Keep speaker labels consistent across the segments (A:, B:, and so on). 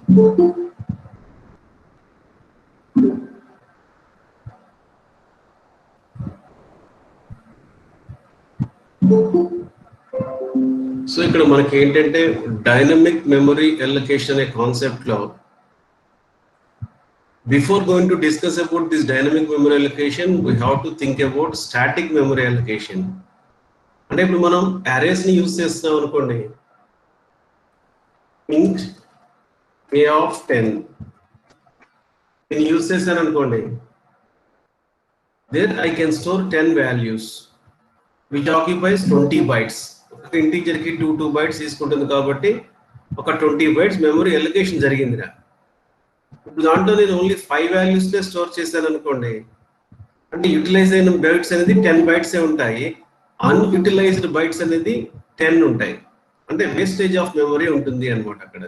A: So ఇక్కడ మనకి ఏంటంటే డైనమిక్ మెమరీ ఎలొకేషన్ అనే కాన్సెప్ట్ లో before going to discuss about this dynamic memory allocation, we have to think about static memory allocation. అంటే ఇప్పుడు మనం అరేస్ ని యూజ్ చేస్తున్నాం అనుకోండి, int a of 10 దీన్ని యూజ్ చేశాను అనుకోండి, there I can store 10 values which occupies 20 bytes. ఒక ఇంటీజర్ కి 2 bytes తీసుకుంటుంది కాబట్టి ఒక 20 bytes మెమరీ అలొకేషన్ జరిగిందిరా. ఇప్పుడు దాంట్లో నేను ఓన్లీ 5 వాల్యూస్ నే స్టోర్ చేశాను అనుకోండి, అంటే యూటిలైజ్ అయిన బైట్స్ అనేది 10 bytes ఉంటాయి, అన్యూటిలైజ్డ్ బైట్స్ అనేది 10 ఉంటాయి. అంటే వేస్టేజ్ ఆఫ్ మెమరీ ఉంటుంది అనమాట అక్కడ.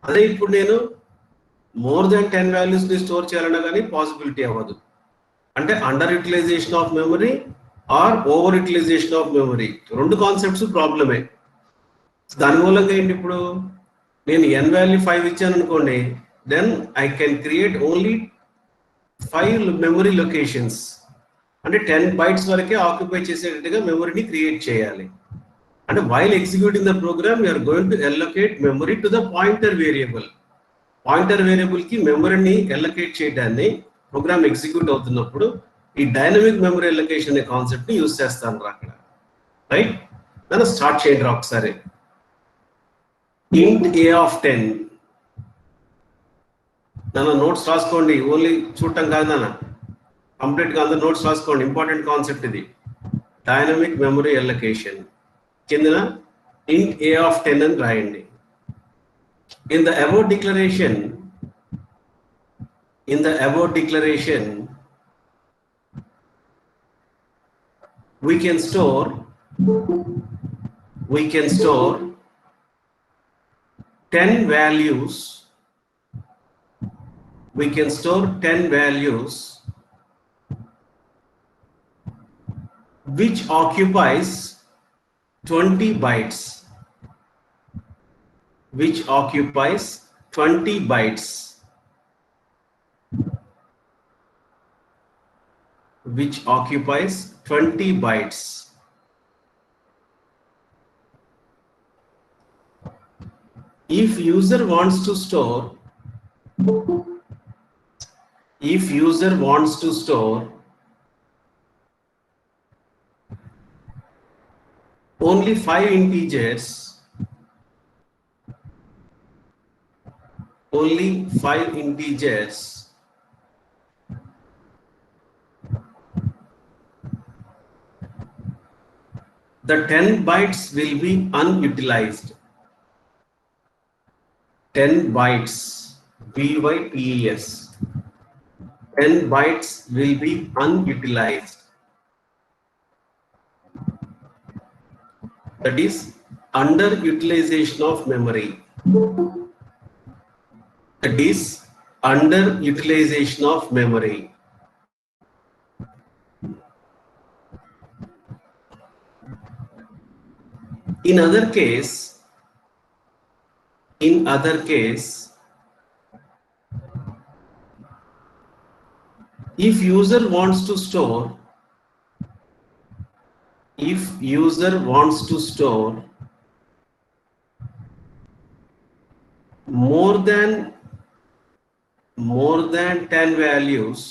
A: అదే ఇప్పుడు నేను మోర్ దాన్ 10 వాల్యూస్ ని స్టోర్ చేయాలన్నా కానీ పాసిబిలిటీ అవ్వదు. అంటే under utilization of memory or over utilization of memory, రెండు కాన్సెప్ట్స్ ప్రాబ్లమే. దాని మూలంగా ఏంటి, ఇప్పుడు నేను n వాల్యూ 5 ఇచ్చాను అనుకోండి, then I can create only 5 memory locations. అంటే 10 bytes వరకే ఆక్యుపై చేసేటట్టుగా మెమరీని క్రియేట్ చేయాలి. అంటే while executing the program you are going to allocate memory to the pointer variable. Pointer variable కి మెమరీని allocate చేయడాన్ని ప్రోగ్రామ్ ఎగ్జిక్యూట్ అవుతున్నప్పుడు ఈ డైనమిక్ మెమరీ అలొకేషన్ అనే కాన్సెప్ట్ ని యూజ్ చేస్తాను అక్కడ. రైట్, నన్ను స్టార్ట్ చేయండి ఒకసారి. int a of 10, నాన్న నోట్స్ రాసుకోండి, ఓన్లీ చూడటం కాదు నాన్న, కంప్లీట్ గా అందరూ నోట్స్ రాసుకోండి, ఇంపార్టెంట్ కాన్సెప్ట్ ఇది. డైనమిక్ మెమరీ అలొకేషన్ కింద int a of 10 అని రాయండి. In the above declaration, we can store 10 values. We can store 10 values which occupies 20 bytes. Which occupies 20 bytes. Which occupies 20 bytes. If user wants to store only 5 integers, the 10 bytes will be unutilized. 10 bytes, BYTES, 10 bytes will be unutilized. That is underutilization of memory. That is underutilization of memory. In other case, if user wants to store more than 10 values,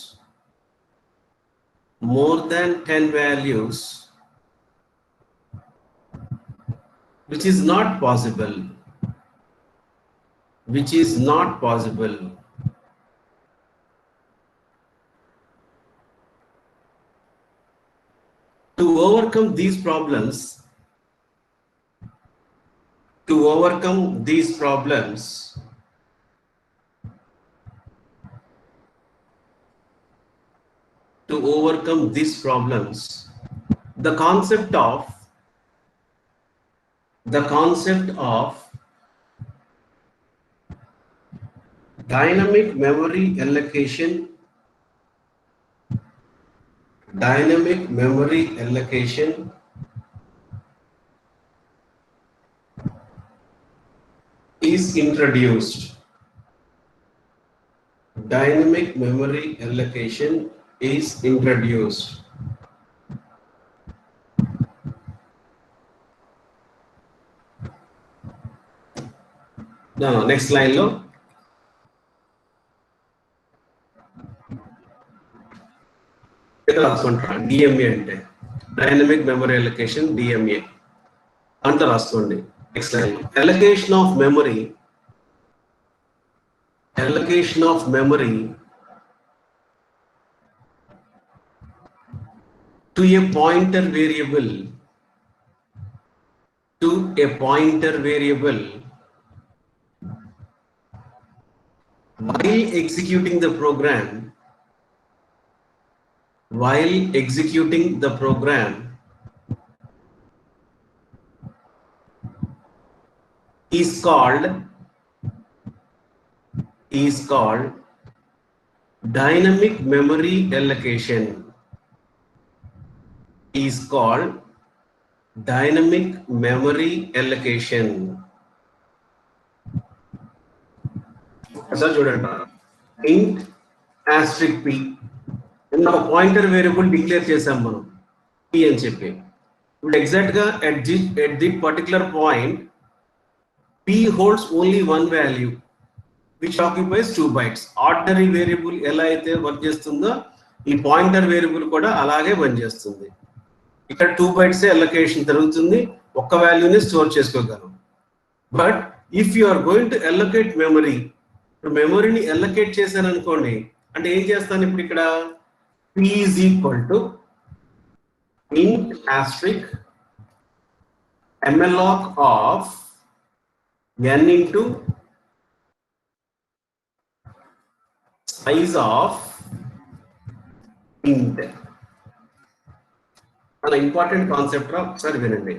A: which is not possible. To overcome these problems, the concept of dynamic memory allocation is introduced. dynamic memory allocation is introduced. No, next line lo DMA అంటే dynamic memory allocation DMA అంత రాసుకోండి. Next line allocation of memory to a pointer variable while executing the program is called dynamic memory allocation. చూడండి int asterisk p ఒక pointer variable declare చేసాం మనం p అని చెప్పి. ఇప్పుడు ఎగ్జాక్ట్ గా at the particular point p holds only one value which occupies 2 bytes. Ordinary variable ఎలా అయితే వర్క్ చేస్తుందో ఈ పాయింటర్ వేరియబుల్ కూడా అలాగే పనిచేస్తుంది. ఇక్కడ 2 bytes అలొకేషన్ జరుగుతుంది, ఒక్క వాల్యూని స్టోర్ చేసుకోగలం. But if you are going to allocate మెమరీని అలొకేట్ చేశాను అనుకోండి, అంటే ఏం చేస్తాను ఇప్పుడు ఇక్కడ p is equal to int asterisk malloc of n into size of int. An important concept ఒకసారి వినండి.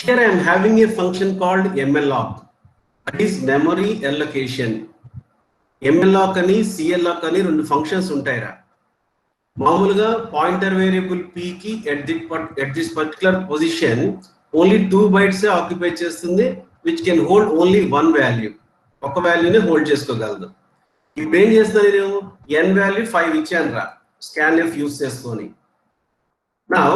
A: Here I am having a function called malloc, that is memory allocation. malloc అని cloc అని రెండు ఫంక్షన్స్ ఉంటాయిరా. మామూలుగా pointer variable p కి at this particular position only 2 bytes occupy చేస్తుంది, which can hold only one value. ఒక వాల్యూనే hold చేసుకోగలదు. ఇప్పుడు ఏం చేస్తాను నేను n వాల్యూ 5 ఇచ్చాను రా scanf యూస్ చేసుకొని. Now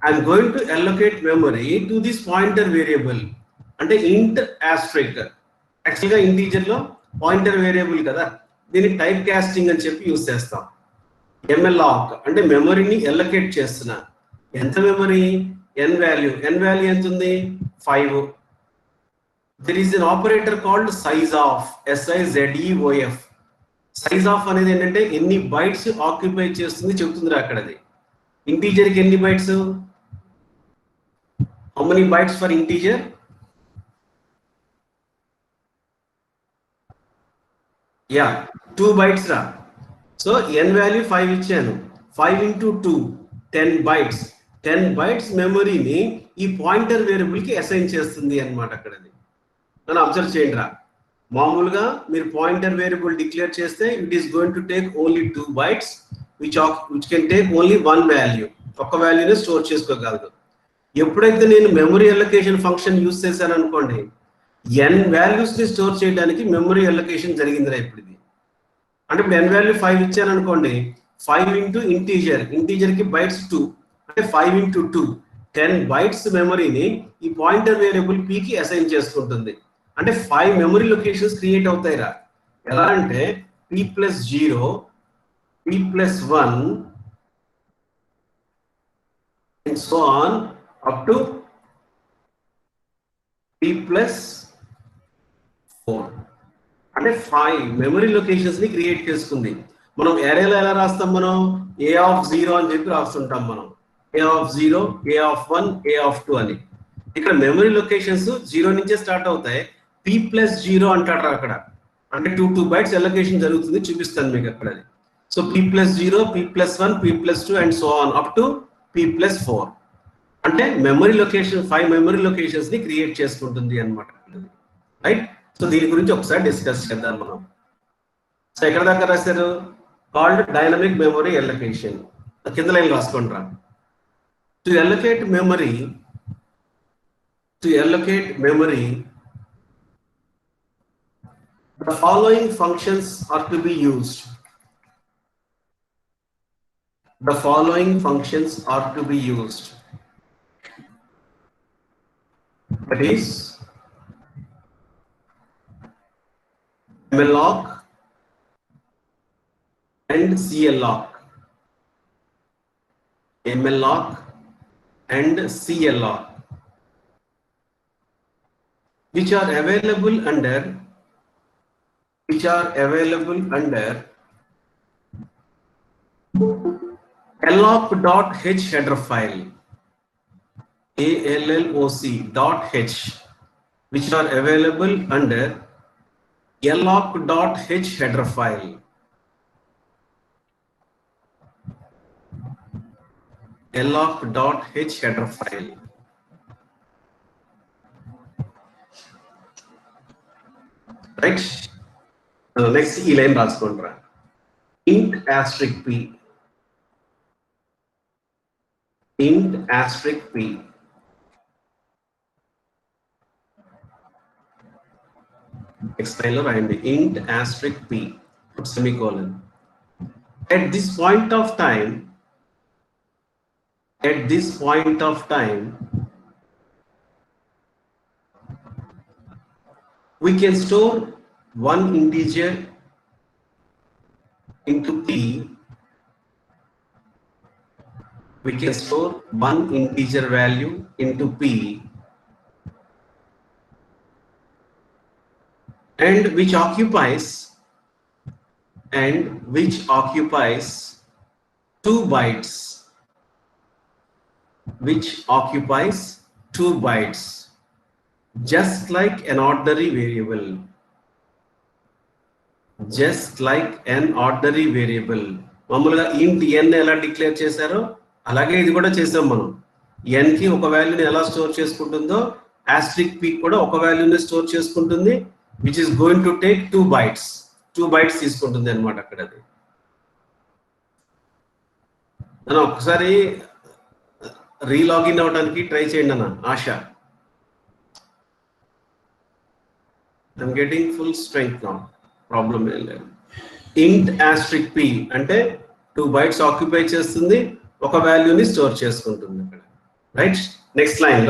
A: I am going to allocate memory to this pointer variable అంటే int asterisk. యాక్చువల్గా ఇంటీజర్ లో పాయింటర్ వేరియబుల్ కదా, దీన్ని టైప్ కాస్టింగ్ అని చెప్పి యూస్ చేస్తాం. malloc అంటే మెమరీని అలొకేట్ చేస్తున్నా. ఎంత మెమరీ? n వాల్యూ ఎంత ఉంది? 5. There is an operator called size of, sizeof. Size of అనేది ఏంటంటే ఎన్ని బైట్స్ ఆక్యుపై చేస్తుంది చెప్తుందిరా అక్కడ. అది ఇంటీజర్ కి ఎన్ని bytes? How many bytes for integer? Yeah 2 bytes రా. సో n వాల్యూ 5 ఇచ్చాను, 5 into 2 10 bytes. 10 bytes మెమరీని ఈ పాయింటర్ వేరియబుల్ కి అసైన్ చేస్తుంది అన్నమాట. అక్కడ నన్ను అబ్జర్వ్ చేయండి రా. మామూలుగా మీరు పాయింటర్ వేరియబుల్ డిక్లేర్ చేస్తే it is going to take only 2 bytes which can take only one value. ఒక్క వాల్యూనే స్టోర్ చేసుకోగలదు. ఎప్పుడైతే నేను మెమరీ అలొకేషన్ ఫంక్షన్ యూస్ చేశాను అనుకోండి, n వాల్యూస్ ని స్టోర్ చేయడానికి మెమరీ అలొకేషన్ జరిగిందిరా ఇప్పుడు ఇది. అంటే ఇప్పుడు n వాల్యూ 5 ఇచ్చాను అనుకోండి, 5 into ఇంటీజర్ కి బైట్స్ 2 అంటే 5 into 2 10 bytes మెమరీని ఈ పాయింటర్ వేరియబుల్ p కి అసైన్ చేసుకుంటుంది. అంటే 5 మెమరీ లొకేషన్స్ క్రియేట్ అవుతాయిరా. ఎలా అంటే p+0 p+1 and so on up to p+4. అంటే 5 మెమరీ లొకేషన్స్ ని క్రియేట్ చేసుకుంది. మనం అరేలో ఎలా రాస్తాం? మనం a0 అని చెప్పి రాస్తుంటాం. మనం a0, a1, a2 అని. ఇక్కడ మెమరీ లొకేషన్స్ 0 నుంచే స్టార్ట్ అవుతాయి. p+0 అంటాడు అక్కడ, అంటే 2 bytes అలొకేషన్ జరుగుతుంది. చూపిస్తాను మీకు అక్కడ. So p+0, p+1, p+2 and so on up to p+4. అంటే మెమరీ లొకేషన్ 5 మెమరీ లొకేషన్స్ ని క్రియేట్ చేసుకుంటుంది అన్నమాట. రైట్. సో దీని గురించి ఒకసారి డిస్కస్ చేద్దాం మనం. సో ఎక్కడ దాకా రాశారు? Called dynamic memory allocation. కింద లైన్ రాసుకోండి రా. To allocate memory The following functions are to be used. The following functions are to be used. That is malloc and cloc. malloc and cloc, which are available under alloc.h header file, alloc.h, which are available under alloc.h header file. alloc.h header file. Right? Next e line రాసుకోండి. int asterisk p. int asterisk p. Next line lo రాయండి. int asterisk p. Put semicolon. At this point of time, we can store one integer into p. We can store one integer value into p, and which occupies 2 bytes. Which occupies 2 bytes, just like an ordinary variable. మామూలుగా int n ఎలా declare చేశారో అలాగే ఇది కూడా చేసాం మనం. n కి ఒక వాల్యూని ఎలా స్టోర్ చేసుకుంటుందో asterisk p కూడా ఒక వాల్యూని స్టోర్ చేసుకుంటుంది, which is going to take 2 bytes. 2 bytes తీసుకుంటుంది అన్నమాట అక్కడ. అది నేను ఒకసారి రీలాగిన్ అవడానికి ట్రై చేయండి అన్న. Asha, I'm getting full strength now, problem ఏం లేదు. int asterisk p అంటే 2 bytes ఆక్యుపై చేస్తుంది, ఒక వాల్యూని స్టోర్ చేసుకుంటుంది అక్కడ. రైట్? నెక్స్ట్ లైన్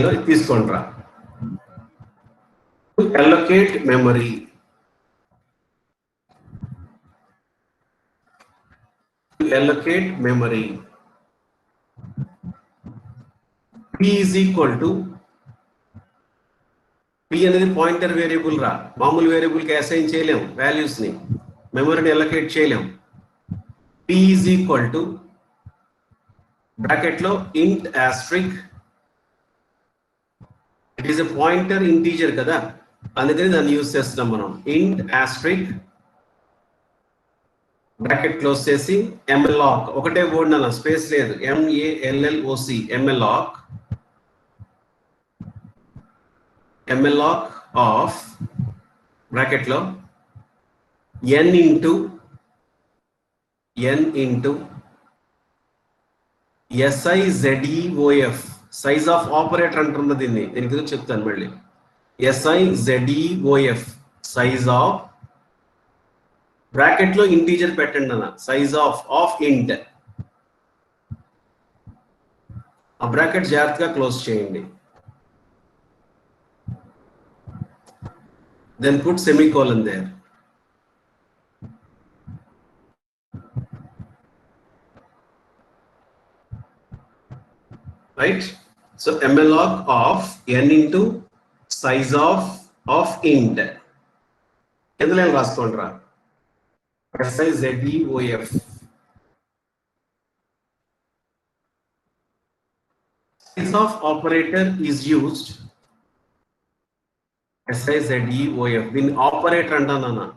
A: లో ఇది తీసుకోండి రా. To allocate memory. allocate memory, p is equal to, p అనేది పాయింటర్ వేరియబుల్ రా. మామూలు వేరియబుల్ కి అసైన్ చేయలేం వాల్యూస్ ని, మెమరీని allocate చేయలేం. p is equal to bracket లో int asterisk, it is a pointer integer కదా, అందుకని దాన్ని యూజ్ చేస్తున్నాం మనం. int asterisk బ్రాకెట్ క్లోజ్ చేసి malloc, ఒకటే వర్డ్ అన్న, స్పేస్ లేదు, malloc, malloc ఆఫ్ బ్రాకెట్ లో n into sizeof, size of operator అంటున్న దీన్ని, దీనికి చెప్తాను మళ్ళీ. sizeof, సైజ్ ఆఫ్, బ్రాకెట్ లో ఇంటీజర్ పెట్టండి అన్న, సైజ్ ఆఫ్ ఇంట్. ఆ బ్రాకెట్ జాగ్రత్తగా క్లోజ్ చేయండి. then put semicolon there. Right? So malloc of n into size of int. ఎందులో రాసుకోండి రా. sizeof. Size of operator is used. sizeof, దీన్ని operator అంటానన్నా.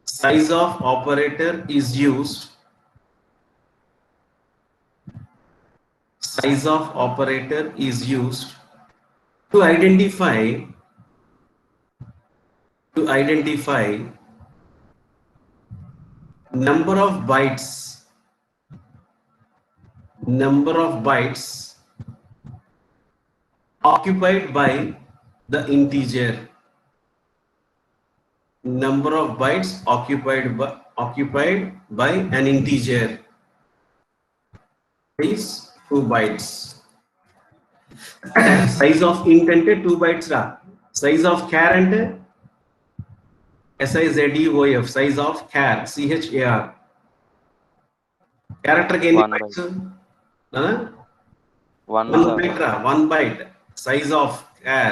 A: Size of operator is used. Size of operator is used to identify number of bytes occupied by the integer. Number of bytes occupied by an integer is 2 bytes. Size of int ante 2 bytes ra. Size of char ante SIZEDOF, size of char, CHAR. Character ki enni bytes? 1 byte ra, 1 byte. Size of char.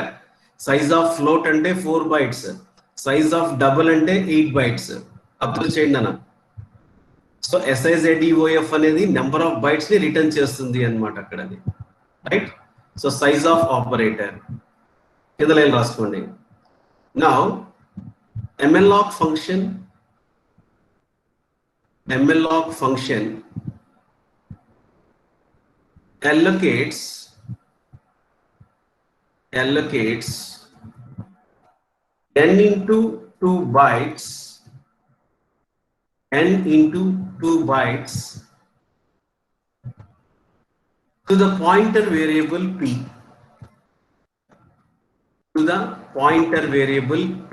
A: Size of float ante 4 bytes. Size of double ante 8 bytes. Observe cheyandi ana. So SIZEDOF అనేది number of bytes ని return చేస్తుంది అన్నమాట అక్కడది. Right? So size of operator. కింద line రాసుకోండి. Now MLOC function allocates n into 2 bytes to the pointer variable p.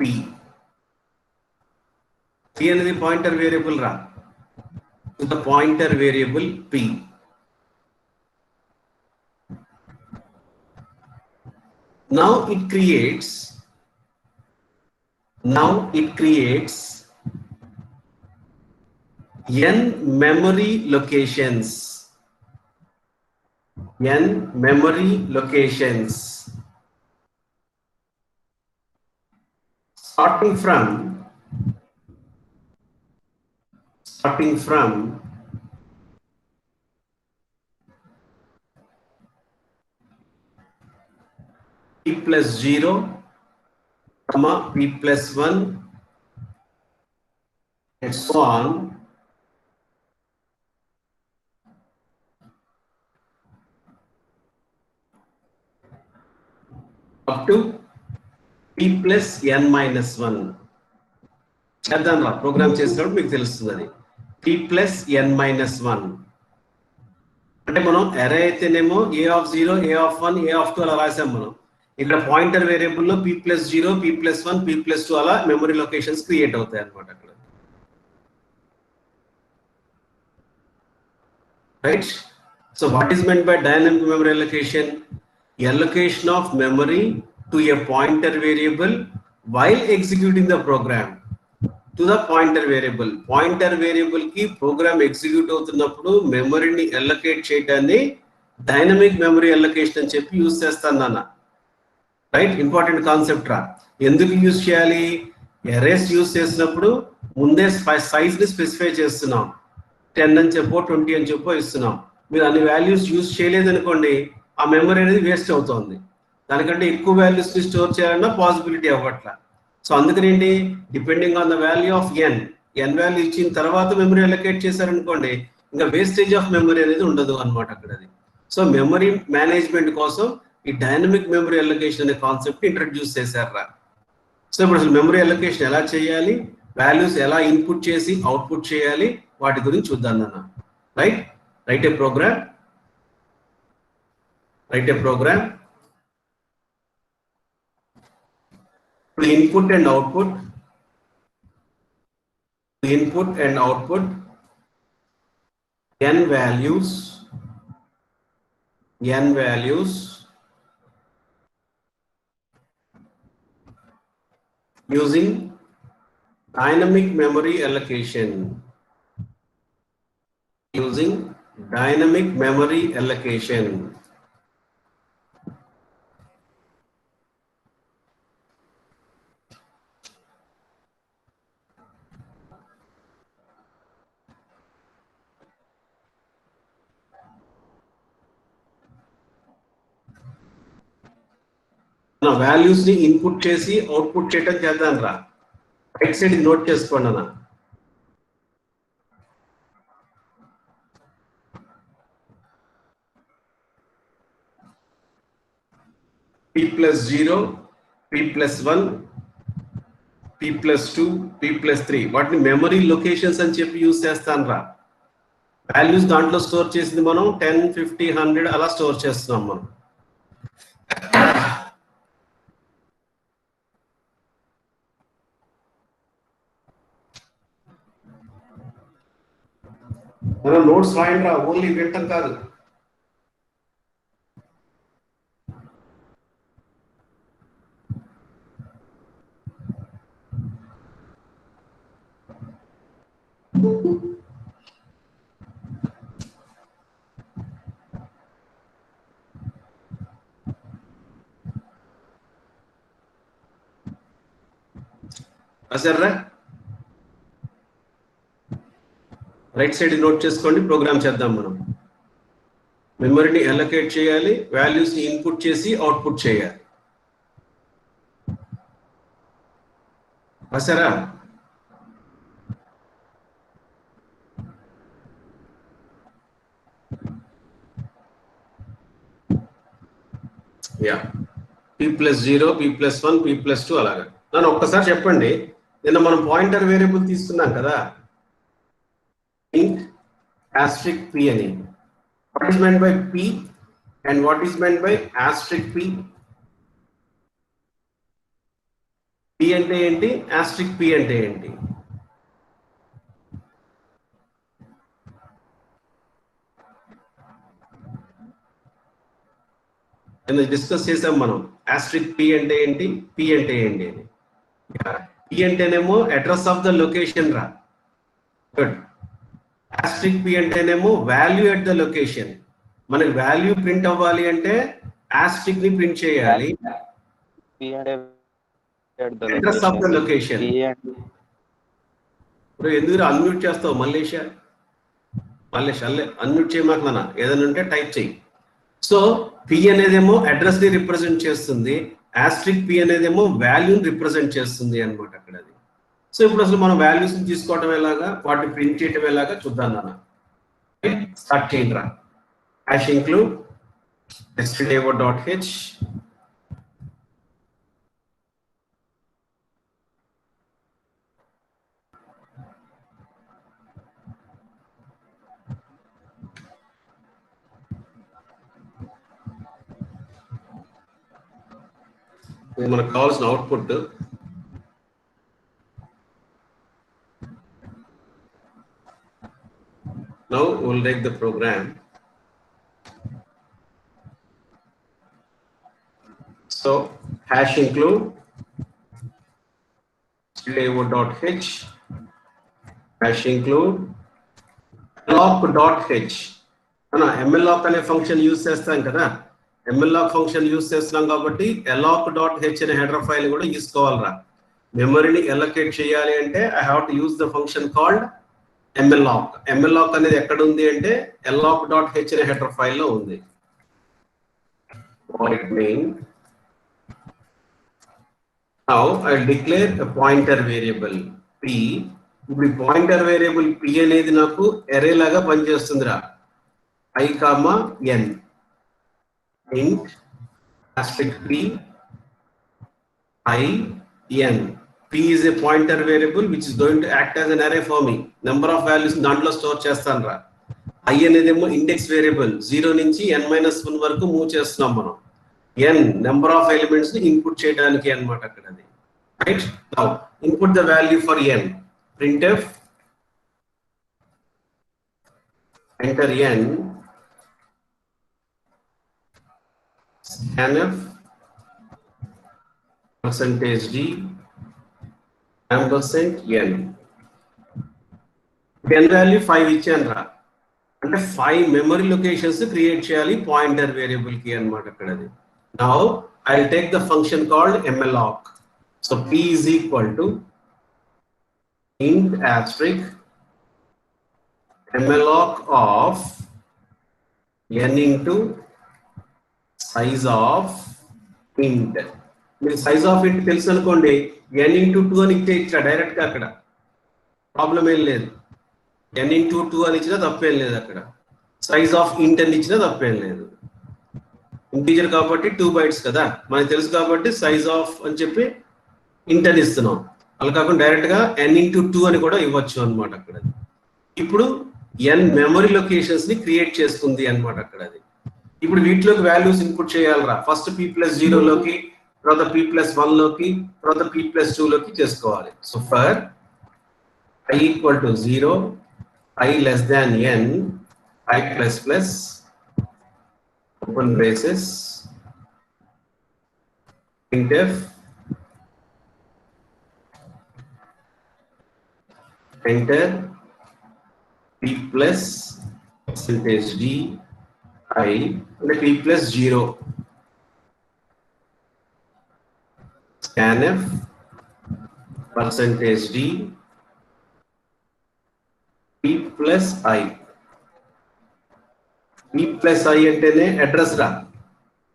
A: P అనేది pointer variable రా. To the pointer variable p. Now it creates n memory locations. Starting from p plus 0, p plus 1, and so on, up to p plus n minus 1. చేద్దాం రా, programme చేసినప్పుడు మీకు తెలుస్తుంది అది. p plus n minus 1 అంటే మనం అరే అయితేనేమో a of 0, a of 1, a of 2 అలా రాసాం మనం. ఇక్కడ pointer వేరియబుల్లో p plus 0, p plus 1, p plus 2 అలా మెమరీ లొకేషన్స్ క్రియేట్ అవుతాయి అన్నమాట అక్కడ. Right? So what is meant by dynamic memory allocation? Allocation of memory to a pointer variable while executing the program. To the pointer variable. Pointer variable ki program execute అవుతున్నప్పుడు మెమరీని allocate చేయడాన్ని dynamic memory allocation అని చెప్పి use చేస్తాను నాన్న. Right? Important concept రా. ఎందుకు use చేయాలి? అరేస్ యూజ్ చేసినప్పుడు ముందే సైజ్ ని స్పెసిఫై చేస్తున్నాం. 10 అని చెప్పో 20 అని చెప్పో ఇస్తున్నాం. మీరు అన్ని వాల్యూస్ యూజ్ చేయలేదనుకోండి, ఆ మెమరీ అనేది వేస్ట్ అవుతుంది. దానికంటే ఎక్కువ వాల్యూస్ ని స్టోర్ చేయాలన్నా పాసిబిలిటీ అవ్వట్లా. సో అందుకని ఏంటి, depending on the value of n value ఇచ్చిన తర్వాత మెమరీ అలొకేట్ చేశారనుకోండి, ఇంకా వేస్టేజ్ ఆఫ్ మెమరీ అనేది ఉండదు అన్నమాట అక్కడ అది. సో మెమరీ మేనేజ్మెంట్ కోసం ఈ డైనమిక్ మెమరీ అలొకేషన్ అనే కాన్సెప్ట్ ఇంట్రడ్యూస్ చేశారా. సో ఇప్పుడు అసలు మెమరీ అలొకేషన్ ఎలా చేయాలి, వాల్యూస్ ఎలా ఇన్పుట్ చేసి అవుట్పుట్ చేయాలి, వాటి గురించి చూద్దాం నాన్న. Right? Right a program to input and output n values using dynamic memory allocation. Values ని ఇన్పుట్ చేసి అవుట్పుట్ చేయడం చేద్దాం రా. రైట్ సైడ్ నోట్ చేసుకోండి అన్న. p plus 0, p plus 1, p plus 2, p plus 3 వాటిని మెమరీ లొకేషన్స్ అని చెప్పి యూజ్ చేస్తాను రా. వాల్యూస్ దాంట్లో స్టోర్ చేసింది మనం 10, 50, 100 అలా స్టోర్ చేస్తున్నాం మనం. నోట్స్ రాయండి రా, ఓన్లీ వింటం కాదు. రాశారా? రైట్ సైడ్ నోట్ చేసుకోండి. ప్రోగ్రామ్ చేద్దాం మనం. మెమరీని అలొకేట్ చేయాలి, వాల్యూస్ని ఇన్పుట్ చేసి అవుట్పుట్ చేయాలి. రాశారా? యా, p+0, p+1, p+2 అలాగా. నన్ను ఒక్కసారి చెప్పండి, నిన్న మనం పాయింటర్ వేరియబుల్ తీసుకున్నాం కదా, int asterisk p అని. What is meant by p and what is meant by asterisk p? p అంటే ఏంటి, asterisk p అంటే ఏంటి? డిస్కస్ చేసాం మనం. asterisk p అంటే ఏంటి, p అంటే ఏంటి అని. p అంటేనేమో అడ్రస్ ఆఫ్ ద లొకేషన్ రా. గుడ్. asterisk p అంటేనేమో వాల్యూ ఎట్ ద లొకేషన్. మనకి వాల్యూ ప్రింట్ అవ్వాలి అంటే asterisk ని ప్రింట్ చేయాలి. Address of the location. ఇప్పుడు ఎందుకు అన్మ్యూట్ చేస్తావు మల్లేష్? అల్లే అన్మ్యూట్ చేయమాక నాన్న, ఏదైనా ఉంటే టైప్ చేయి. సో p అనేదేమో అడ్రస్ ని రిప్రజెంట్ చేస్తుంది, asterisk p అనేదేమో వాల్యూని రిప్రజెంట్ చేస్తుంది అన్నమాట అక్కడ. అది సో ఇప్పుడు అసలు మనం వాల్యూస్ తీసుకోవటం ఎలాగా, వాటిని ప్రింట్ చేయటం ఎలాగా చూద్దాం నాన్న. స్టార్ట్ చేయండి రా. hash include stdio.h ఇది మనకు కావాల్సిన output. Now we'll take the program. So hash include stdio.h hash include malloc.h. అన్న mloc అనే ఫంక్షన్ యూజ్ చేస్తాం కదా, mloc ఫంక్షన్ యూజ్ చేస్తున్నాం కాబట్టి alloc.h అనే హెడర్ ఫైల్ కూడా తీసుకోవాలరా. మెమరీని అలొకేట్ చేయాలి అంటే I have to use the function called mloc. mloc అనేది ఎక్కడ ఉంది అంటే alloc.h అనే హెడర్ ఫైల్ లో ఉంది. void main. Now I'll declare a pointer variable p. ఇప్పుడు పాయింటర్ వేరియబుల్ p అనేది నాకు అరే లాగా పనిచేస్తుందిరా. I, n int asterisk p I n. p is a pointer variable which is going to act as an array for me. Number of values దాంట్లో store చేస్తాను రా. I అనేదేమో index variable, 0 నుంచి n-1 వరకు move చేస్తున్నాం మనం. n number of elements ని input చేయడానికి అన్నమాట అక్కడ. అది right. Now input the value for n. printf enter n scanf %d %n. n value 5 ఇచ్చాను రా, అంటే 5 మెమరీ లొకేషన్స్ క్రియేట్ చేయాలి పాయింటర్ వేరియబుల్ కి అన్నమాట అక్కడ. అది now I will take the function called mloc. So p is equal to int asterisk mloc of n into size of int. మీకు size of ఇంట్ తెలుసు అనుకోండి, n/2 అని ఇచ్చా డైరెక్ట్ గా, అక్కడ ప్రాబ్లం ఏం లేదు. n/2 అని ఇచ్చినా తప్పేం లేదు అక్కడ. సైజ్ ఆఫ్ ఇంట్ అని ఇచ్చినా తప్పేం లేదు. ఇంటీజర్ కాబట్టి 2 bytes కదా మనకి తెలుసు, కాబట్టి సైజ్ ఆఫ్ అని చెప్పి ఇంట్ అని ఇస్తున్నాం. అలా కాకుండా డైరెక్ట్ గా n/2 అని కూడా ఇవ్వచ్చు అనమాట అక్కడ. ఇప్పుడు n మెమరీ లొకేషన్స్ ని క్రియేట్ చేస్తుంది అనమాట అక్కడ. అది ఇప్పుడు వీటిలోకి వాల్యూస్ ఇన్పుట్ చేయాలరా. ఫస్ట్ p+0 లోకి, తర్వాత p+1 లోకి, తర్వాత p+2 లోకి చేసుకోవాలి. So for i = 0, i n I plus plus open braces printf enter p plus percentage d I and p plus 0 scanf percentage d p plus I p plus I అంటేనే address రా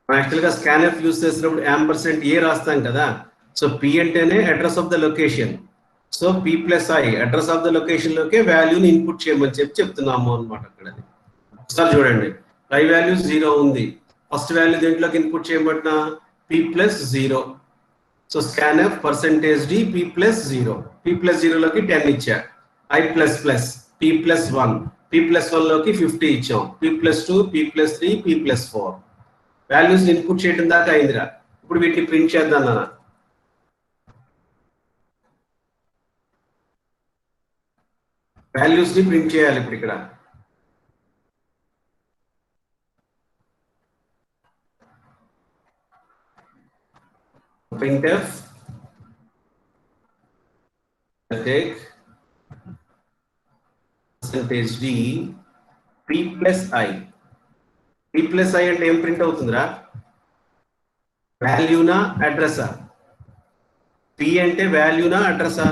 A: యాక్చువల్గా scanf use చేసినప్పుడు ampersand ఏ రాస్తాం కదా so P అంటేనే address of the location so P plus I address of the location లోకే వాల్యూని input చేయమని చెప్తున్నాము అనమాట అక్కడ ఒకసారి చూడండి ఐ వాల్యూ 0 ఉంది ఫస్ట్ వాల్యూ దేంట్లోకి ఇన్పుట్ చేయబడిన p plus 0 so scanf percentage d p plus 0 p plus 0 లోకి 10 ఇచ్చా i plus plus p plus 1 p plus 1 లోకి 50 ఇచ్చాం p plus 2 p plus 3 p plus 4 values input చేయడం దాకా అయిందిరా ఇప్పుడు వీటిని ప్రింట్ చేద్దాం నాన్న వాల్యూస్ ని ప్రింట్ చేయాలి ఇప్పుడు ఇక్కడ printf take percentage d p plus I p plus I అంటే ఏం ప్రింట్ అవుతుందిరా వాల్యూనా అడ్రసా p అంటే వాల్యూనా అడ్రసా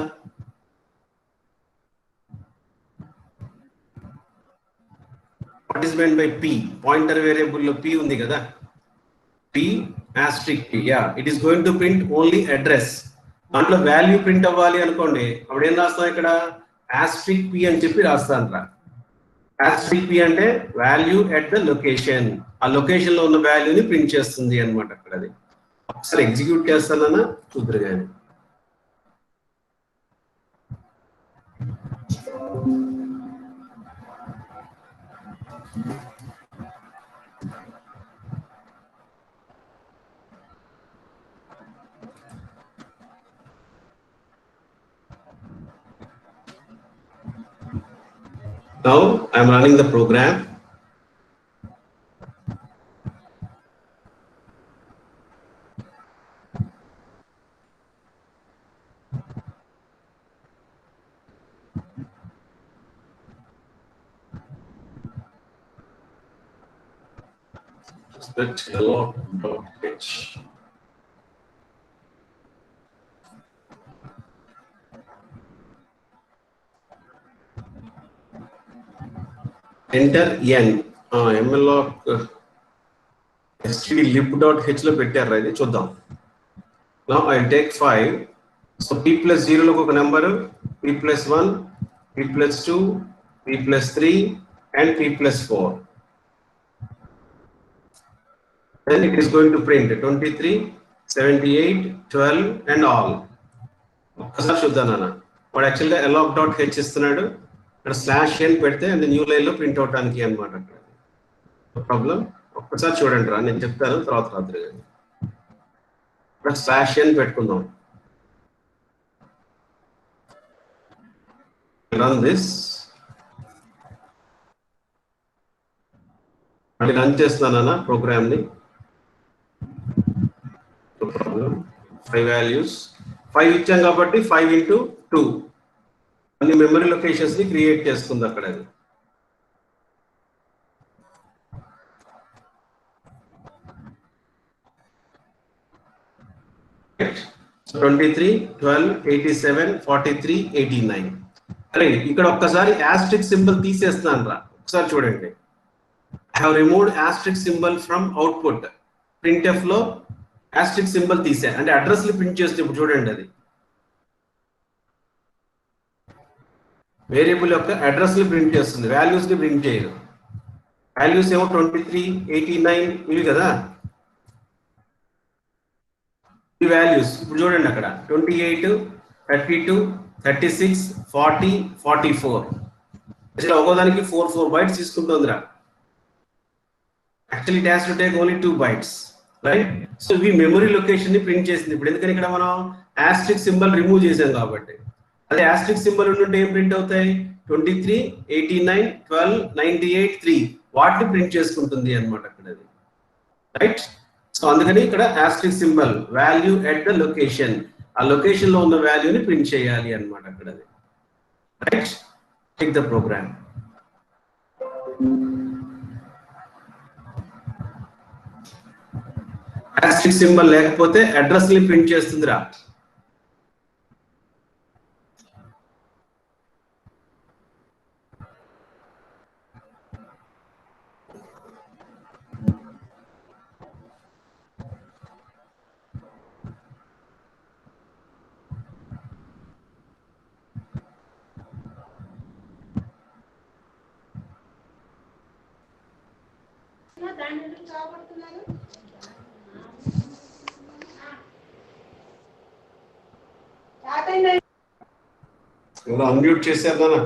A: what is meant by p pointer variable లో p ఉంది కదా p asterisk p yeah it is going to print only address దాంట్లో వాల్యూ ప్రింట్ అవ్వాలి అనుకోండి అప్పుడు ఏం రాస్తాం ఇక్కడ asterisk p అని చెప్పి రాస్తాను రా asterisk p అంటే వాల్యూ ఎట్ ద లొకేషన్ ఆ లొకేషన్ లో ఉన్న వాల్యూని ప్రింట్ చేస్తుంది అన్నమాట అక్కడ అది ఒకసారి ఎగ్జిక్యూట్ చేస్తానన్నా చూద్దరు కానీ Now I am running the program. Select hello.h. Enter n mloc stdlib.h లో పెట్టారు ఇది చూద్దాం now I'll take 5 so p plus 0 లోకి ఒక number p plus 1 p plus 2 p plus 3 and p plus 4 then it is going to print 23 78 12 and all ఒకసారి చూద్దాం నాన్న వాడు యాక్చువల్గా alloc.h ఇస్తున్నాడు ఇక్కడ స్లాష్ n పెడితే అంటే న్యూ లైన్ లో ప్రింట్ అవడానికి అన్నమాట అక్కడ ప్రాబ్లం ఒక్కసారి చూడండి రా నేను చెప్తాను తర్వాత రాత్రి ఇక్కడ స్లాష్ n పెట్టుకుందాం రన్ దిస్ మళ్ళీ రన్ చేస్తున్నానా ప్రోగ్రామ్ ని ప్రాబ్లం 5 వాల్యూస్ 5 ఇచ్చాం కాబట్టి 5 into 2 అన్ని మెమరీ లొకేషన్స్ ని క్రియేట్ చేస్తుంది అక్కడ అది సో 23 12 87 43 89 అరే ఇక్కడ ఒక్కసారి ఆస్టరిస్క్ సింబల్ తీసేస్తాను రా ఒకసారి చూడండి I have removed asterisk symbol from output printf లో asterisk symbol తీసా అంటే అడ్రస్ ని ప్రింట్ చేస్తే ఇప్పుడు చూడండి అది వేరియబుల్ యొక్క అడ్రస్ ని ప్రింట్ చేస్తుంది వాల్యూస్ ని ప్రింట్ చేయదు వాల్యూస్ ఏమో 23 89 ఇవి కదా ఈ వాల్యూస్ ఇప్పుడు చూడండి అక్కడ 28 32 36 40 44 అసలు ఒక్కోదానికి 4 bytes తీసుకుంటుందిరా actually it has to take only 2 bytes right so we memory location ని ప్రింట్ చేసింది ఇప్పుడు ఎందుకని ఇక్కడ మనం asterisk symbol రిమూవ్ చేసాం కాబట్టి అదే asterisk symbol ఉంటే ఏం ప్రింట్ అవుతాయి 23, 89, 12, 98, 3 వాటిని ప్రింట్ చేసుకుంటుంది అనమాట అక్కడ అది. రైట్. సో అందుకని ఇక్కడ asterisk symbol value at the location, ఆ లొకేషన్ లో ఉన్న వాల్యూని ప్రింట్ చేయాలి అనమాట అక్కడ అది. Right. Take the program. Asterisk symbol లేకపోతే అడ్రస్ ని ప్రింట్ చేస్తుందిరా. అన్మ్యూట్ చేశారు నాన్న.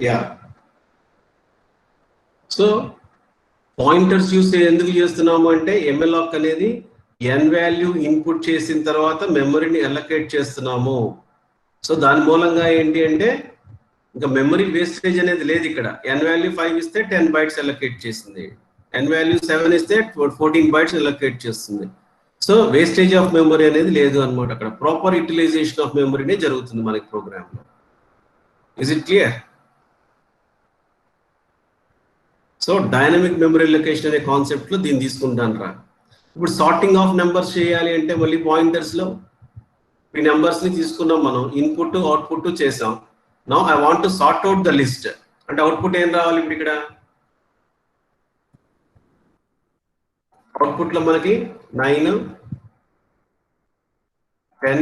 A: యా. సో పాయింటర్స్ యూస్ ఎందుకు చేస్తున్నాము అంటే ఎంఎల్ఆక్ అనేది ఎన్ వాల్యూ ఇన్పుట్ చేసిన తర్వాత మెమరీని అలొకేట్ చేస్తున్నాము. సో దాని మూలంగా ఏంటి అంటే ఇంకా మెమరీ వేస్టేజ్ అనేది లేదు ఇక్కడ. ఎన్ వాల్యూ 5 ఇస్తే 10 బైట్స్ అలొకేట్ చేసింది, ఎన్ వాల్యూ 7 ఇస్తే 14 బైట్స్ అలొకేట్ చేస్తుంది. సో వేస్టేజ్ ఆఫ్ మెమరీ అనేది లేదు అనమాట అక్కడ. ప్రాపర్ యూటిలైజేషన్ ఆఫ్ మెమరీనే జరుగుతుంది మనకి ప్రోగ్రామ్ లో. Is it clear? So dynamic memory location అనే కాన్సెప్ట్ లో దీన్ని తీసుకుంటాను రా. ఇప్పుడు సార్టింగ్ ఆఫ్ నెంబర్స్ చేయాలి అంటే మళ్ళీ పాయింటర్స్ లో ఈ నెంబర్స్ ని తీసుకున్నాం మనం, ఇన్పుట్ అవుట్పుట్ చేసాం. Now I want to sort out the list అంటే అవుట్పుట్ ఏం రావాలి ఇప్పుడు ఇక్కడ? అవుట్పుట్ లో మనకి 9, 10,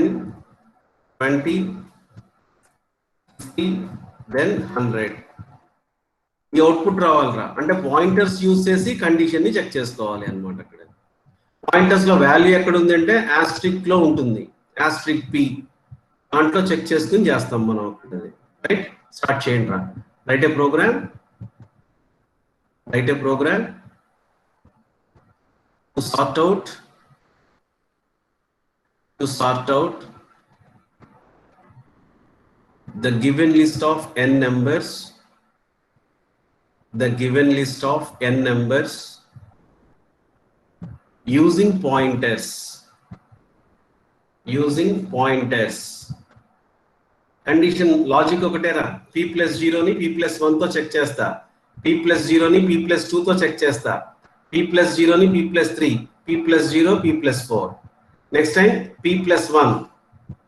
A: 20, 50, దెన్ 100 ఈ అవుట్పుట్ రావాలిరా. అంటే పాయింటర్స్ యూజ్ చేసి కండిషన్ ని చెక్ చేసుకోవాలి అనమాట అక్కడ. పాయింటర్స్ లో వాల్యూ ఎక్కడ ఉంది అంటే ఆస్ట్రిక్ లో ఉంటుంది, ఆస్ట్రిక్ పి దాంట్లో చెక్ చేసుకుని చేస్తాం మనం అక్కడ. రైట్. స్టార్ట్ చేయండి రా. Right a program, right a program to sort out the given list of n numbers, the given list of n numbers using pointers, condition logic ఒకటేరా. p+0 ని p+1 తో చెక్ చేస్తా, p+0 ని p+2 తో check చేస్తా, p+0 ని p+3, p+0 p+4. Next time p+1,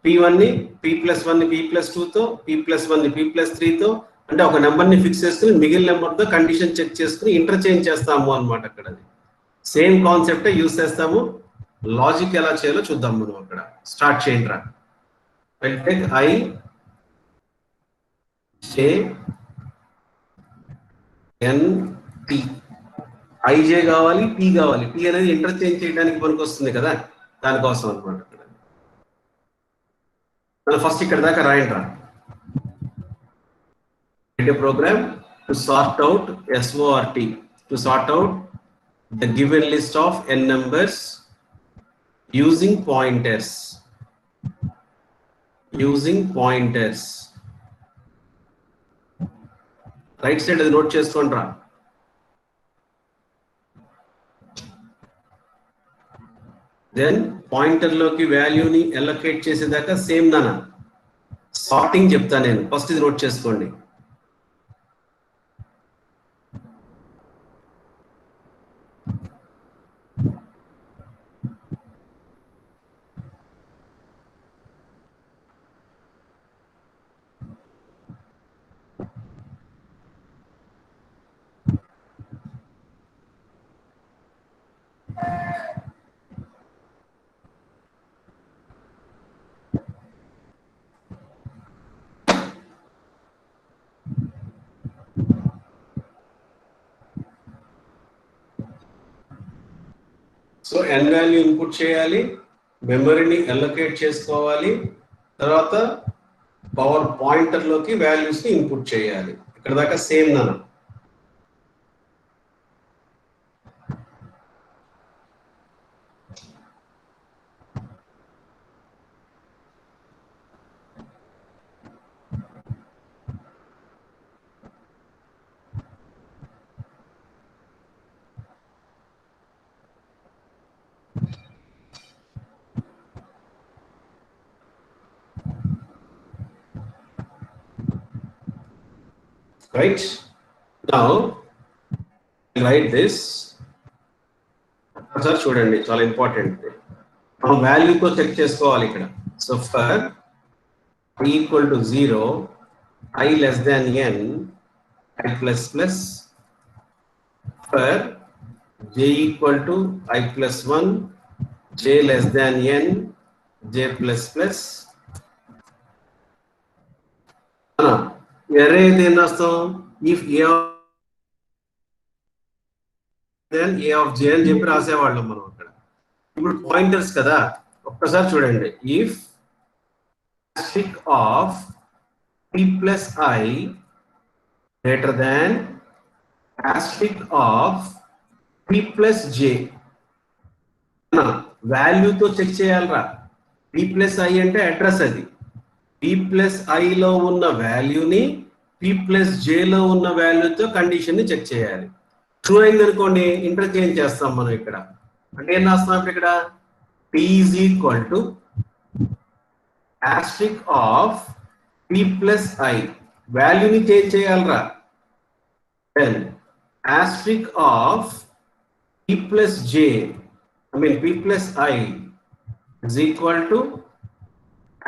A: p1 ని p+1 ని p+2 తో, p+1 ని p+3 తో, అంటే ఒక నెంబర్ ని ఫిక్స్ చేసుకుని మిగిలిన నెంబర్ తో కండిషన్ చెక్ చేసుకుని ఇంటర్చేంజ్ చేస్తాము అనమాట అక్కడ. సేమ్ కాన్సెప్ట్ యూస్ చేస్తాము. లాజిక్ ఎలా చేయాలో చూద్దాం మనం అక్కడ. స్టార్ట్ చేయండి రా. I j n t, i j కావాలి, టీ కావాలి. టీ అనేది ఇంటర్చేంజ్ చేయడానికి పనికి వస్తుంది కదా, దానికోసం అనమాట అక్కడ. ఫస్ట్ ఇక్కడ దాకా రాయండి రా. Program to sort out SORT, to sort out the given list of n numbers using pointers, right side అది నోట్ చేసుకోండి రా. దెన్ పాయింటర్ లోకి వాల్యూని అలొకేట్ చేసేదాకా సేమ్ నానా సార్టింగ్ చెప్తా నేను. ఫస్ట్ ఇది నోట్ చేసుకోండి. సో n వాల్యూ ఇన్పుట్ చేయాలి, మెమరీని అలొకేట్ చేసుకోవాలి, తర్వాత పవర్ పాయింటర్ లోకి వాల్యూస్ ని ఇన్పుట్ చేయాలి. ఇక్కడ దాకా సేమ్ నాన్న. Right? Now, write this. Sir చూడండి, చాలా ఇంపార్టెంట్. మనం వాల్యూతో చెక్ చేసుకోవాలి ఇక్కడ. So for i equal to 0, i less than n, i plus plus. For j equal to i plus 1, j less than n, j plus plus. Array అయితే ఏం రాస్తాం? If a then a of j అని చెప్పి రాసేవాళ్ళం మనం అక్కడ. ఇప్పుడు pointers కదా, ఒక్కసారి చూడండి. If asterisk of p plus i greater than asterisk of p plus j, వాల్యూతో చెక్ చేయాలరా. p plus i అంటే అడ్రస్, అది p plus i లో ఉన్న వాల్యూని p plus j లో ఉన్న వాల్యూతో కండిషన్ ని చెక్ చేయాలి. ట్రూ అయింది అనుకోండి, ఇంటర్చేంజ్ చేస్తాం మనం ఇక్కడ. అంటే ఏం రాస్తాం ఇక్కడ? p is equal to asterisk of p plus i, వాల్యూని చేంజ్ చేయాలరా. then asterisk of p plus j, p plus i is equal to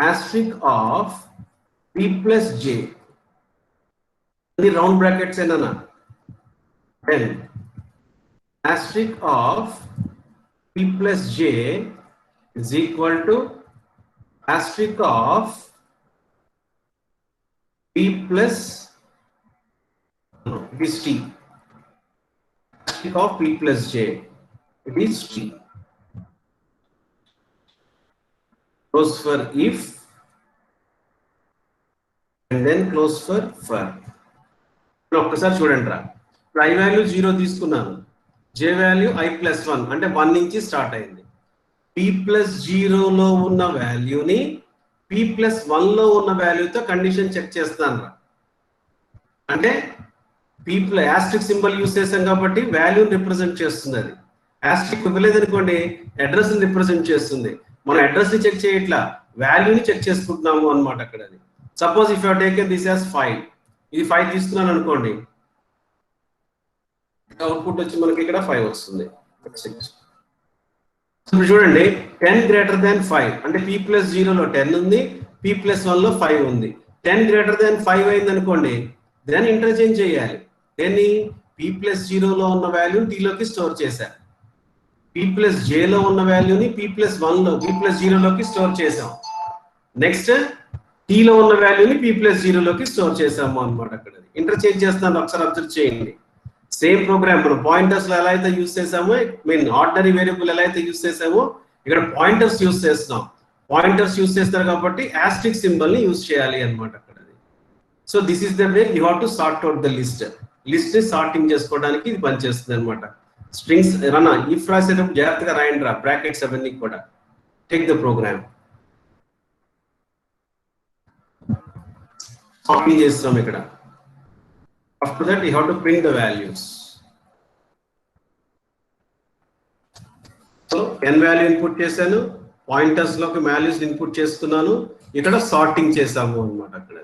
A: asterisk of p plus j. ఇది రౌండ్ బ్రాకెట్స్ ఏనా? then asterisk of p plus j is equal to asterisk of p plus it is t, asterisk of p plus j, it is t. Close for if and then close for. ఒక్కసారి చూడండి రా. i value 0 తీసుకున్నాను, j value i plus 1 అంటే 1 నుంచి start అయింది. p plus 0లో ఉన్న వాల్యూని p plus 1లో ఉన్న వాల్యూతో కండిషన్ చెక్ చేస్తాను రా. అంటే p plus asterisk symbol use చేసాం కాబట్టి వాల్యూని రిప్రజెంట్ చేస్తుంది. అది యాస్ట్రిక్ ఇవ్వలేదు అనుకోండి, అడ్రస్ ని రిప్రజెంట్ చేస్తుంది. మనం అడ్రస్ ని చెక్ చేయట్లా, వాల్యూని చెక్ చేసుకుంటున్నాము అనమాట అక్కడ. అది suppose if you taken this as 5, ఇది 5 తీసుకున్నాను అనుకోండి, అవుట్పుట్ వచ్చి మనకి ఇక్కడ 5 వస్తుంది. ఇప్పుడు చూడండి, 10 గ్రేటర్ దాన్ 5 అంటే p ప్లస్ 0లో 10 ఉంది, p ప్లస్ 1లో 5 ఉంది. 10 గ్రేటర్ దాన్ 5 అయింది అనుకోండి, దాన్ని ఇంటర్చేంజ్ చేయాలి. దేన్ని? p ప్లస్ 0లో ఉన్న వాల్యూని t లోకి స్టోర్ చేశారు, p ప్లస్ jలో ఉన్న వాల్యూని p ప్లస్ 1లో p ప్లస్ 0లోకి స్టోర్ చేసాం. నెక్స్ట్ t లో ఉన్న వాల్యూని p ప్లస్ 0లోకి స్టోర్ చేసాము అనమాట. అక్కడ ఇంటర్చేంజ్ చేస్తాను, ఒకసారి అబ్జర్వ్ చేయండి. సేమ్ ప్రోగ్రామ్ మనం పాయింటర్స్ లో ఎలా అయితే యూస్ చేసామో, ఆర్డినరీ వేరియబుల్ ఎలా అయితే యూస్ చేసామో, ఇక్కడ పాయింటర్స్ యూస్ చేస్తున్నాం. పాయింటర్స్ యూస్ చేస్తారు కాబట్టి ఆస్ట్రిక్ సింబల్ ని యూస్ చేయాలి అనమాట అక్కడ. So this is the way you have to sort out the list. List ని సార్టింగ్ చేసుకోవడానికి ఇది పనిచేస్తుంది అనమాట. స్ట్రింగ్స్ రన్ ఇఫ్ రాసేటప్పుడు జాగ్రత్తగా రాయండి రా, బ్రాకెట్స్ అవన్నీ కూడా. Take the programme. సార్టింగ్ చేస్తున్నాం ఇక్కడ. After that, you have to print the values. So n value input చేశాను, పాయింటర్స్ లోకి వాల్యూస్ ఇన్పుట్ చేసుకున్నాను, ఇక్కడ సార్టింగ్ చేసాము అన్నమాట అక్కడ.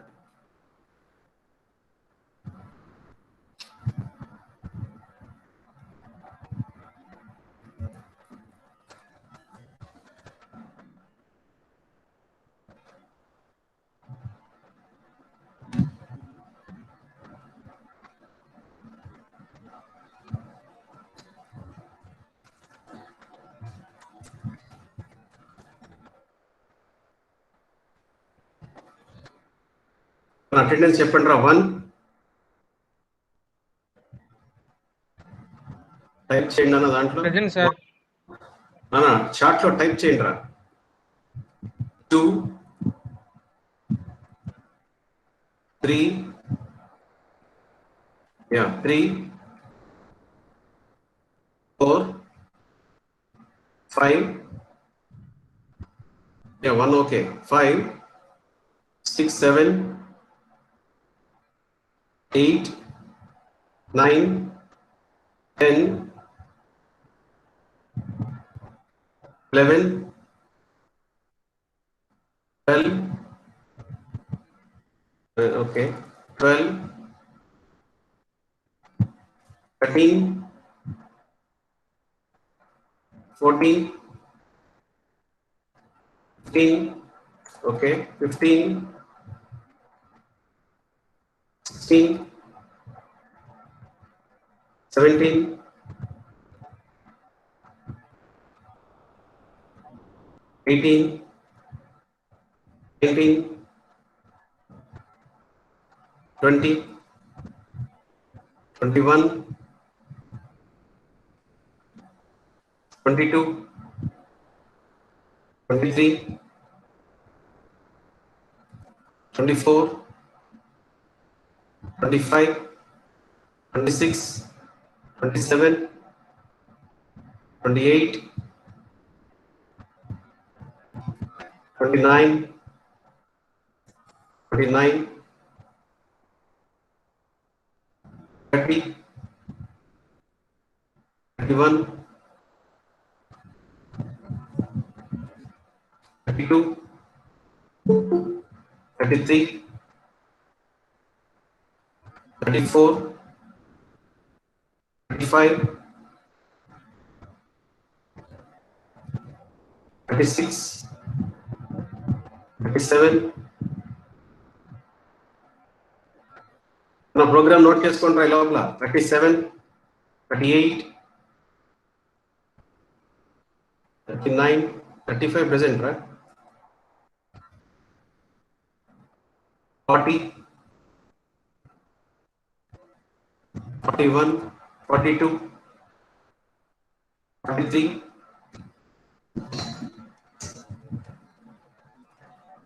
A: అటెండెన్స్ చెప్పండి రా. 1 టైప్ చేయండి అన్న దాంట్లో. అనా చార్ట్లో టైప్ చేయండి రా 2 3 3 4 5 1 ఓకే 5 6 7 8 9 10 11 12 okay 12 13 14 15 okay 15 16 17 18 19 20 21 22 23 24 25 26 27 28 29 29 30 31 32 33 34 35 36 37 నా ప్రోగ్రామ్ నోట్ చేసుకుంటారా లోపల 37 38 39 35 ప్రెసెంట్ రా 40 41 42 43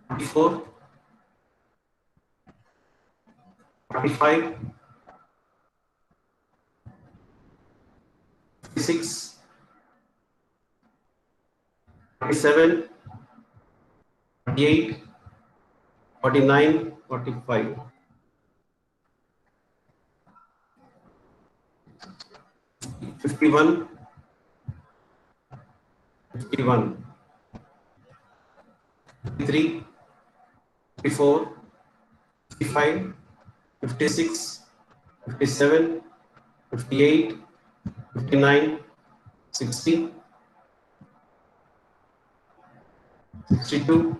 A: 44 45 46 47 48 49 45 51 51 53 54 55 56 57 58 59 60 62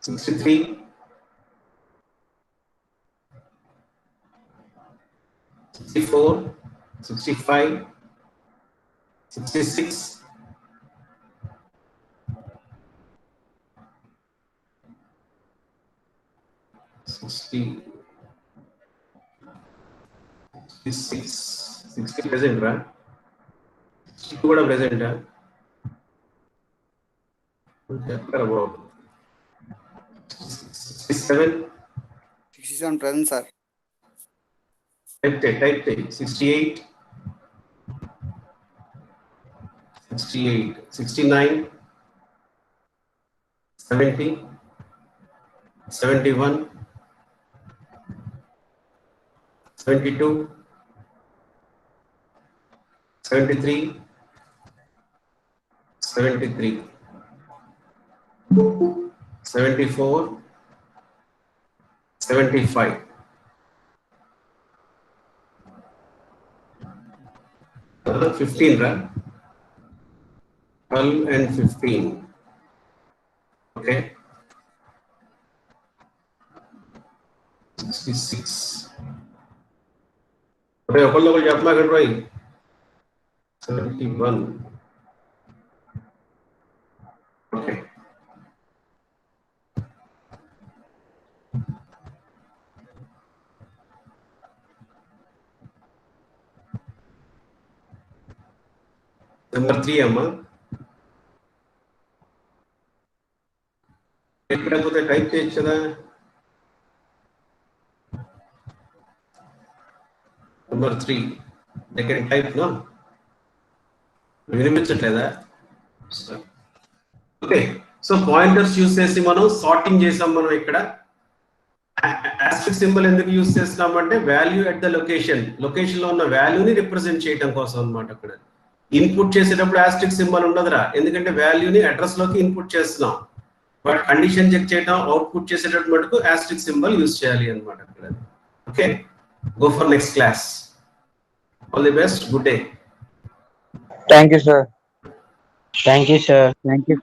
A: 63 64 65 66 60 66 60 present రా 62 కూడా present చెప్తారా బాబు 67
B: 67 present, sir.
A: type 68 68 69 70 71 72 73 73 74 75 15 రా 12 and 15 okay 66 అరే ఒకళ్ళు చెప్పమాకండి రాయ్ 71 okay నెంబర్ 3 అమ్మా. ఎక్కడైపోతే టైప్ చేయొచ్చు కదా. నెంబర్ 3 దగ్గర టైప్ నో వినిపించట్లేదా? ఓకే, సో పాయింటర్స్ యూస్ చేసి మనం సార్టింగ్ చేసాం. మనం ఇక్కడ ఆస్టరిస్క్ సింబల్ ఎందుకు యూస్ చేస్తున్నామంటే వాల్యూ ఎట్ ద లొకేషన్ లో ఉన్న వాల్యూని రిప్రజెంట్ చేయడం కోసం అన్నమాట. అక్కడ ఇన్పుట్ చేసేటప్పుడు ఆస్టరిస్క్ సింబల్ ఉండదురా, ఎందుకంటే వాల్యూని అడ్రస్ లోకి ఇన్పుట్ చేస్తున్నాం. బట్ కండిషన్ చెక్ చేయడం, అవుట్పుట్ చేసేటప్పుడు మటుకు ఆస్టరిస్క్ సింబల్ యూస్ చేయాలి అన్నమాట అక్కడ. Okay, go for next class. All the best, good day.
C: Thank you, sir.
D: Thank you, sir.
C: Thank you.